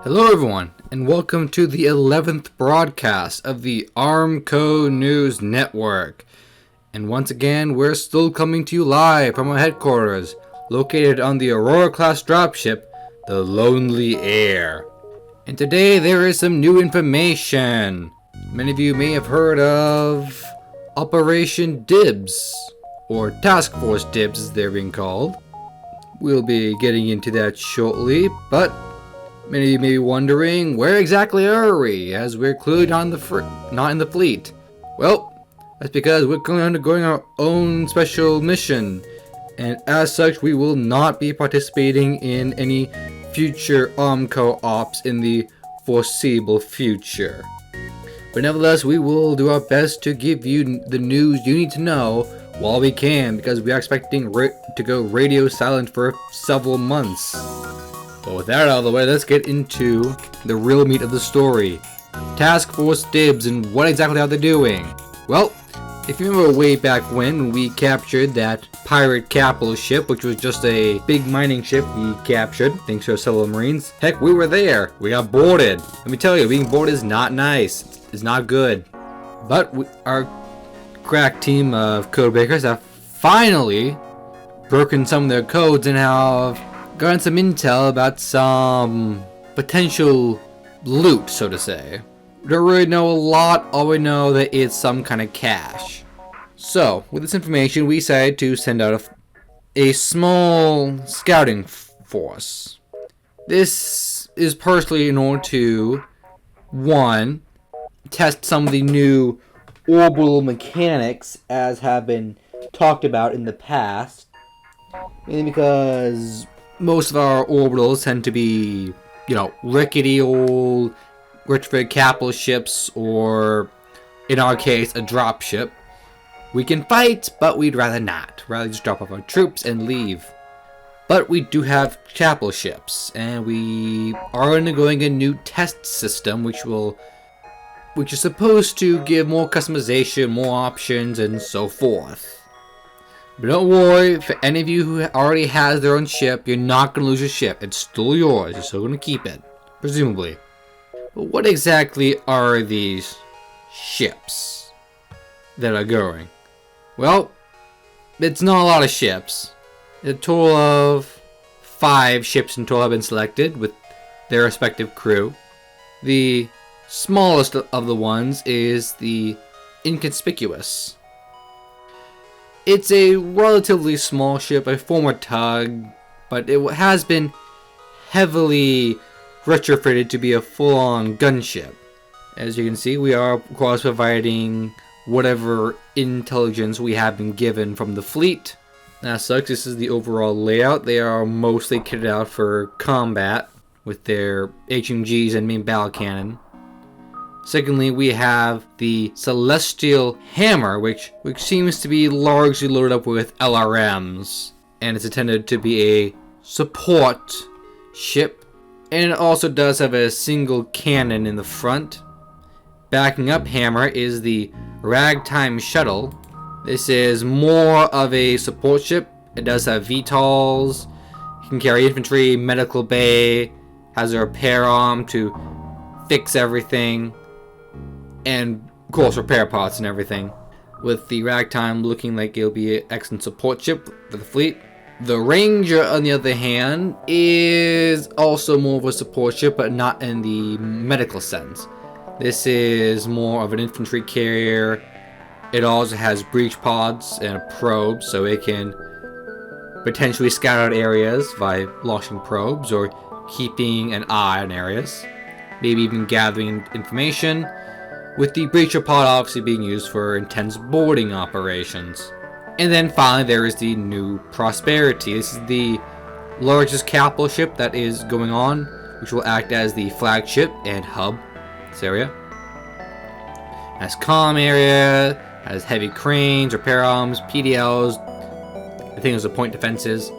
Hello everyone, and welcome to the 11th broadcast of the Armco News Network. And once again, we're still coming to you live from our headquarters, located on the Aurora-class dropship, the Lonely Air. And today there is some new information. Many of you may have heard of Operation Dibs, or Task Force Dibs as they're being called. We'll be getting into that shortly, but many of you may be wondering, where exactly are we, as we're clearly not in the fleet? Well, that's because we're currently undergoing our own special mission, and as such, we will not be participating in any future Armco ops in the foreseeable future. But nevertheless, we will do our best to give you the news you need to know while we can, because we are expecting to go radio silent for several months. But with that out of the way, let's get into the real meat of the story. Task Force Dibs and what exactly are they doing? Well, if you remember way back when we captured that pirate capital ship, which was just a big mining ship we captured thanks to our fellow Marines. Heck, we were there. We got boarded. Let me tell you, being boarded is not nice. It's not good. But our crack team of code breakers have finally broken some of their codes and have gotten some intel about some potential loot, so to say. We don't really know a lot, all we know that it's some kind of cache. So, with this information, we decided to send out a small scouting force. This is partially in order to, one, test some of the new orbital mechanics as have been talked about in the past, mainly because most of our orbitals tend to be, rickety old retrofit capital ships, or in our case, a drop ship. We can fight, but we'd rather not. Rather just drop off our troops and leave. But we do have capital ships, and we are undergoing a new test system, which is supposed to give more customization, more options, and so forth. But don't worry, for any of you who already has their own ship, you're not going to lose your ship. It's still yours. You're still going to keep it, presumably. But what exactly are these ships that are going? Well, it's not a lot of ships. A total of 5 ships in total have been selected with their respective crew. The smallest of the ones is the Inconspicuous. It's a relatively small ship, a former tug, but it has been heavily retrofitted to be a full-on gunship. As you can see, we are of course providing whatever intelligence we have been given from the fleet. As such, this is the overall layout. They are mostly kitted out for combat with their HMGs and main battle cannon. Secondly, we have the Celestial Hammer, which seems to be largely loaded up with LRMs, and it's intended to be a support ship. And it also does have a single cannon in the front. Backing up Hammer is the Ragtime Shuttle. This is more of a support ship. It does have VTOLs. It can carry infantry, medical bay, has a repair arm to fix everything, and of course repair parts and everything. With the Ragtime looking like it'll be an excellent support ship for the fleet. The Ranger, on the other hand, is also more of a support ship, but not in the medical sense. This is more of an infantry carrier. It also has breach pods and a probe, so it can potentially scout out areas by launching probes or keeping an eye on areas, maybe even gathering information, with the breacher pod obviously being used for intense boarding operations. And then finally there is the new Prosperity. This is the largest capital ship that is going on, which will act as the flagship and hub this area. Has comm area, has heavy cranes, repair arms, PDLs, I think it was a point defenses.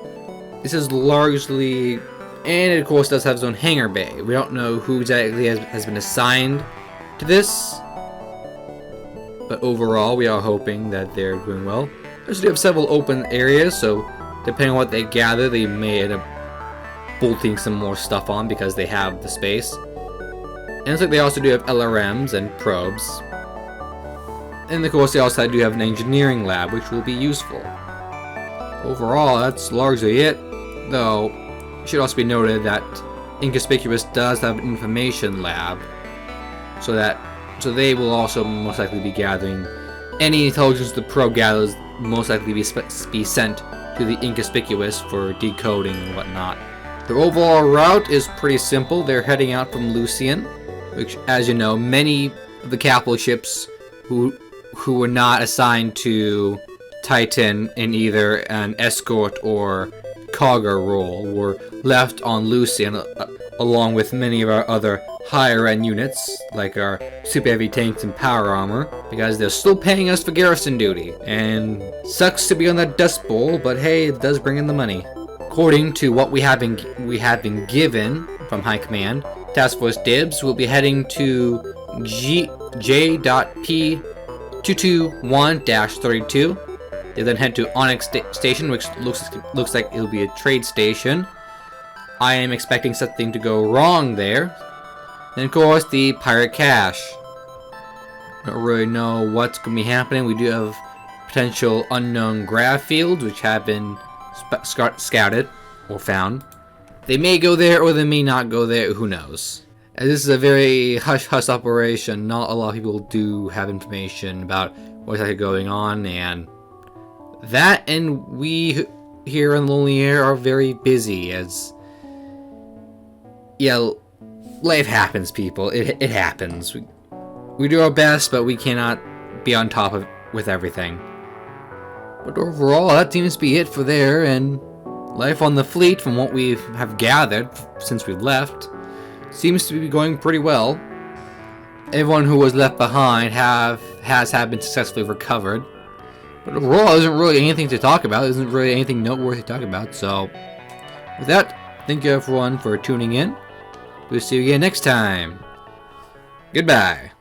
This is largely, and it of course does have its own hangar bay. We don't know who exactly has been assigned to this, but overall we are hoping that they're doing well. There's have several open areas, so depending on what they gather, they may end up bolting some more stuff on because they have the space. And it's like they also do have LRMs and probes. And of course they also do have an engineering lab, which will be useful. Overall, that's largely it, though it should also be noted that Inconspicuous does have an information lab, so they will also most likely be gathering any intelligence the probe gathers, most likely be sent to the Inconspicuous for decoding and whatnot. Their overall route is pretty simple. They're heading out from Lucian, which, as you know, many of the capital ships who were not assigned to Titan in either an escort or cargo role were left on Lucian, along with many of our other higher end units like our super heavy tanks and power armor, because they're still paying us for garrison duty. And sucks to be on that dust bowl, but hey, it does bring in the money. According to what we have been given from High Command, Task Force Dibs will be heading to J.P.221-32. They then head to Onyx Station, which looks like it'll be a trade station. I am expecting something to go wrong there. Then of course the pirate cache. Don't really know what's going to be happening. We do have potential unknown grav fields, which have been scouted or found. They may go there or they may not go there, who knows. As this is a very hush-hush operation, not a lot of people do have information about what's actually going on, and that and we here in Lonely Air are very busy, as yeah, life happens, people. It happens. We do our best, but we cannot be on top of with everything. But overall, that seems to be it for there, and life on the fleet, from what we have gathered since we've left, seems to be going pretty well. Everyone who was left behind has been successfully recovered. But overall, there isn't really anything to talk about. There isn't really anything noteworthy to talk about. So, with that, thank you everyone for tuning in. We'll see you again next time. Goodbye.